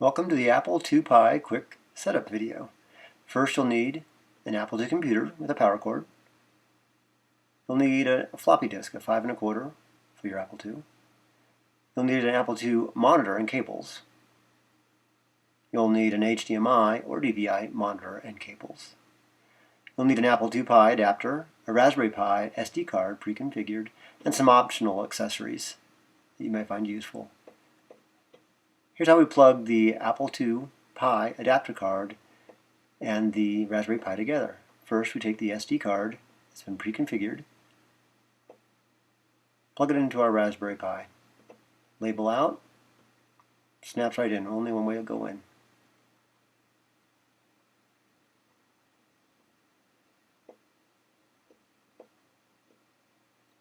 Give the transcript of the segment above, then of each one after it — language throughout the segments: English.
Welcome to the Apple II Pi quick setup video. First you'll need an Apple II computer with a power cord. You'll need a floppy disk, a 5 1/4 for your Apple II. You'll need an Apple II monitor and cables. You'll need an HDMI or DVI monitor and cables. You'll need an Apple II Pi adapter, a Raspberry Pi SD card pre-configured, and some optional accessories that you may find useful. Here's how we plug the Apple II Pi adapter card and the Raspberry Pi together. First, we take the SD card that's been pre-configured, plug it into our Raspberry Pi. Label out, snaps right in, only one way to go in.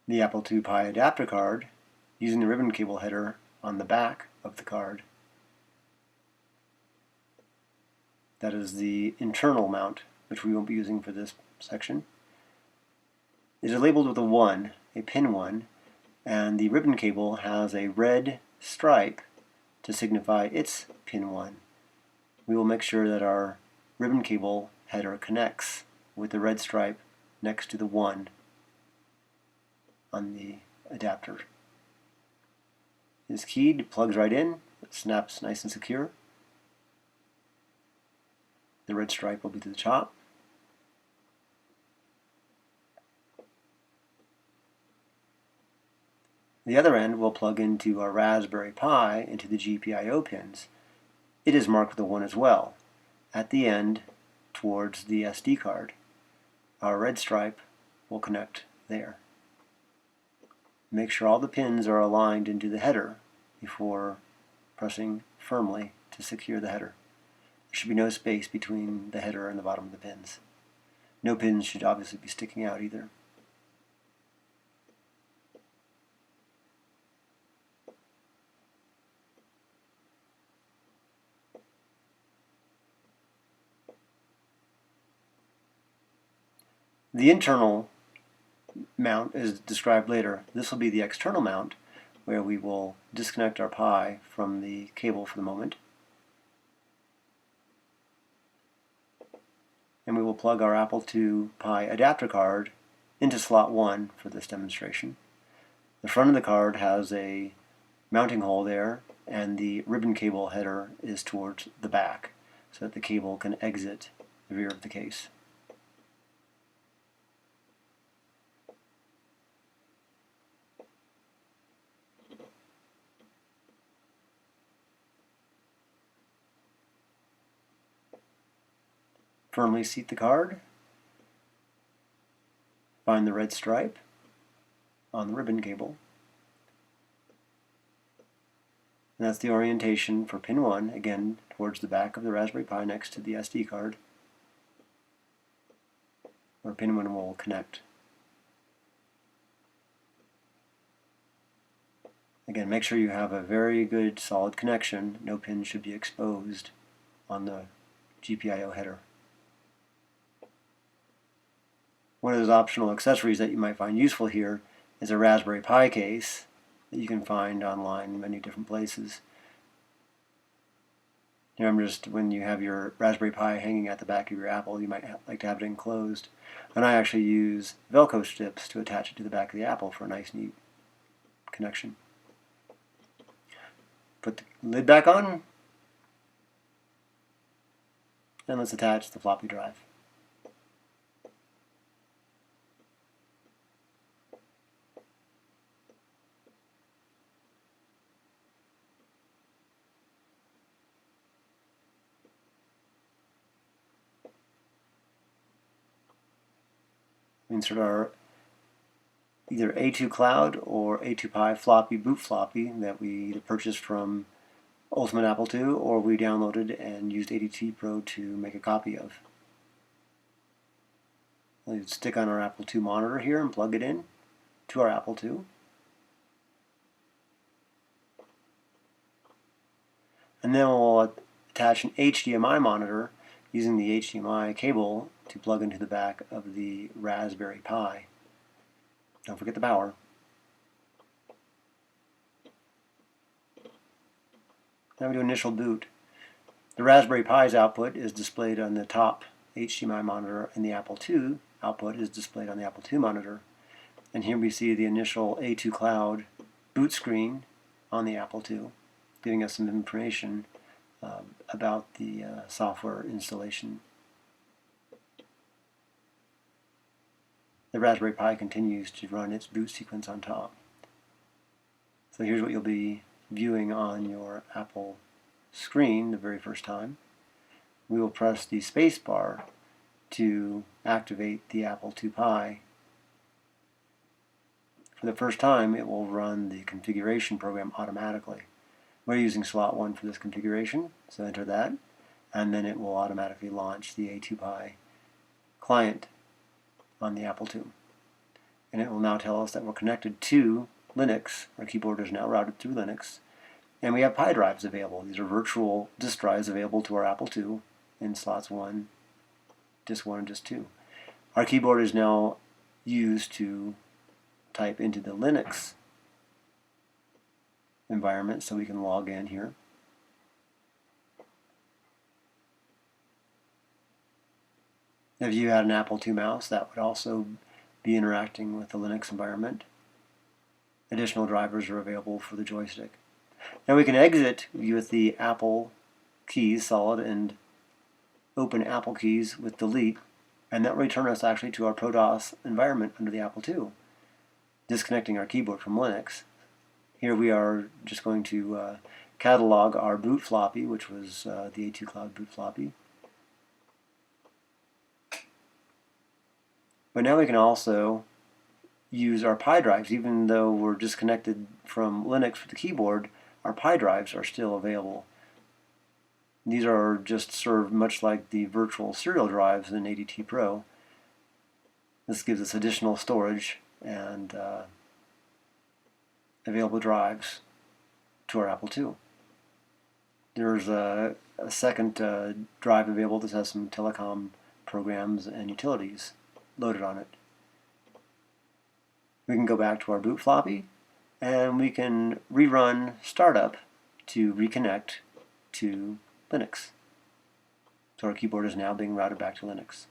The Apple II Pi adapter card, using the ribbon cable header on the back of the card. That is the internal mount, which we won't be using for this section. It is labeled with a 1, a pin 1, and the ribbon cable has a red stripe to signify its pin 1. We will make sure that our ribbon cable header connects with the red stripe next to the 1 on the adapter. It is keyed, it plugs right in, it snaps nice and secure. The red stripe will be to the top. The other end will plug into our Raspberry Pi into the GPIO pins. It is marked with a 1 as well. At the end, towards the SD card, our red stripe will connect there. Make sure all the pins are aligned into the header before pressing firmly to secure the header. There should be no space between the header and the bottom of the pins. No pins should obviously be sticking out either. The internal mount is described later. This will be the external mount, where we will disconnect our Pi from the cable for the moment. And we will plug our Apple II Pi adapter card into slot 1 for this demonstration. The front of the card has a mounting hole there, and the ribbon cable header is towards the back, so that the cable can exit the rear of the case. Firmly seat the card. Find the red stripe on the ribbon cable. And that's the orientation for pin 1, again towards the back of the Raspberry Pi next to the SD card, where pin 1 will connect. Again, make sure you have a very good solid connection. No pin should be exposed on the GPIO header. One of those optional accessories that you might find useful here is a Raspberry Pi case that you can find online in many different places. Remember, just when you have your Raspberry Pi hanging at the back of your Apple, you might like to have it enclosed. And I actually use Velcro strips to attach it to the back of the Apple for a nice, neat connection. Put the lid back on, and let's attach the floppy drive. Insert our either A2 Cloud or A2 Pi floppy boot floppy that we either purchased from Ultimate Apple II or we downloaded and used ADT Pro to make a copy of. We'll stick on our Apple II monitor here and plug it in to our Apple II. And then we'll attach an HDMI monitor using the HDMI cable to plug into the back of the Raspberry Pi. Don't forget the power. Now we do initial boot. The Raspberry Pi's output is displayed on the top HDMI monitor, and the Apple II output is displayed on the Apple II monitor. And here we see the initial A2 Cloud boot screen on the Apple II, giving us some information about the software installation. The Raspberry Pi continues to run its boot sequence on top. So here's what you'll be viewing on your Apple screen the very first time. We will press the space bar to activate the Apple II Pi. For the first time, it will run the configuration program automatically. We're using slot 1 for this configuration, so enter that, and then it will automatically launch the A2 Pi client on the Apple II. And it will now tell us that we're connected to Linux. Our keyboard is now routed through Linux. And we have Pi drives available. These are virtual disk drives available to our Apple II in slots 1, disk 1, and disk 2. Our keyboard is now used to type into the Linux environment, so we can log in here. If you had an Apple II mouse, that would also be interacting with the Linux environment. Additional drivers are available for the joystick. Now we can exit with the Apple keys, solid, and open Apple keys with delete, and that will return us actually to our ProDOS environment under the Apple II, disconnecting our keyboard from Linux. Here we are just going to catalog our boot floppy, which was the A2 Cloud boot floppy. But now we can also use our Pi drives. Even though we're disconnected from Linux with the keyboard, our Pi drives are still available. These are just served much like the virtual serial drives in ADT Pro. This gives us additional storage and available drives to our Apple II. There's a second drive available that has some telecom programs and utilities loaded on it. We can go back to our boot floppy, and we can rerun startup to reconnect to Linux. So our keyboard is now being routed back to Linux.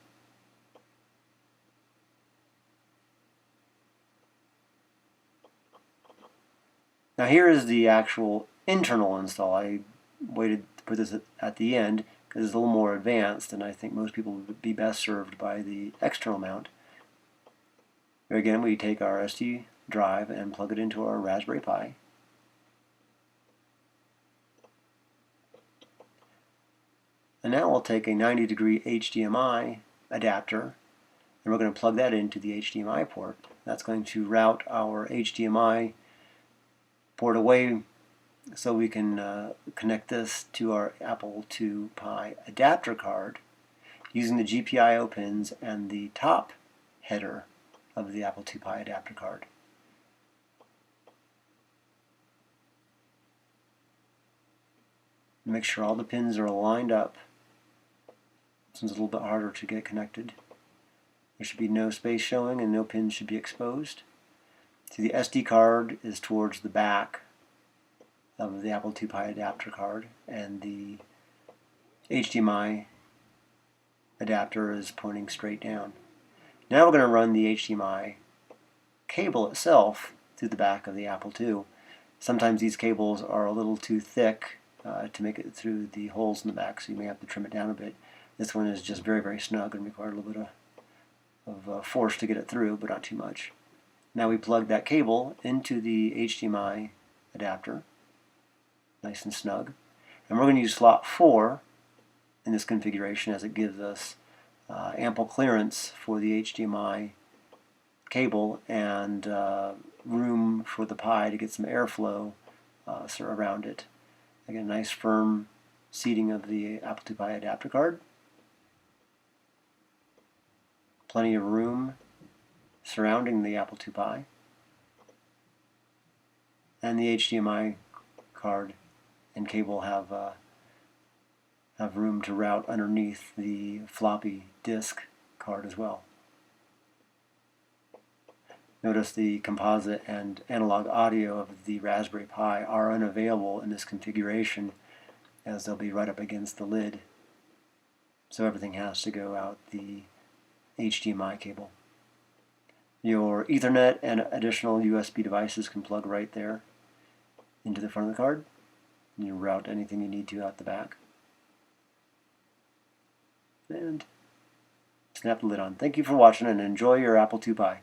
Now here is the actual internal install. I waited to put this at the end because it's a little more advanced, and I think most people would be best served by the external mount. Here again, we take our SD drive and plug it into our Raspberry Pi. And now we'll take a 90-degree HDMI adapter, and we're going to plug that into the HDMI port. That's going to route our HDMI port away so we can connect this to our Apple II Pi adapter card using the GPIO pins and the top header of the Apple II Pi adapter card. Make sure all the pins are lined up. This one's a little bit harder to get connected. There should be no space showing and no pins should be exposed. So the SD card is towards the back of the Apple II Pi adapter card, and the HDMI adapter is pointing straight down. Now we're going to run the HDMI cable itself through the back of the Apple II. Sometimes these cables are a little too thick to make it through the holes in the back, so you may have to trim it down a bit. This one is just very, very snug and requires a little bit of force to get it through, but not too much. Now we plug that cable into the HDMI adapter, nice and snug. And we're going to use slot 4 in this configuration as it gives us ample clearance for the HDMI cable and room for the Pi to get some airflow around it. Again, nice firm seating of the Apple II Pi adapter card. Plenty of room surrounding the Apple II Pi. And the HDMI card and cable have room to route underneath the floppy disk card as well. Notice the composite and analog audio of the Raspberry Pi are unavailable in this configuration. as they'll be right up against the lid. So everything has to go out the HDMI cable. Your Ethernet and additional USB devices can plug right there into the front of the card. And you route anything you need to out the back. And snap the lid on. Thank you for watching and enjoy your Apple II Pi.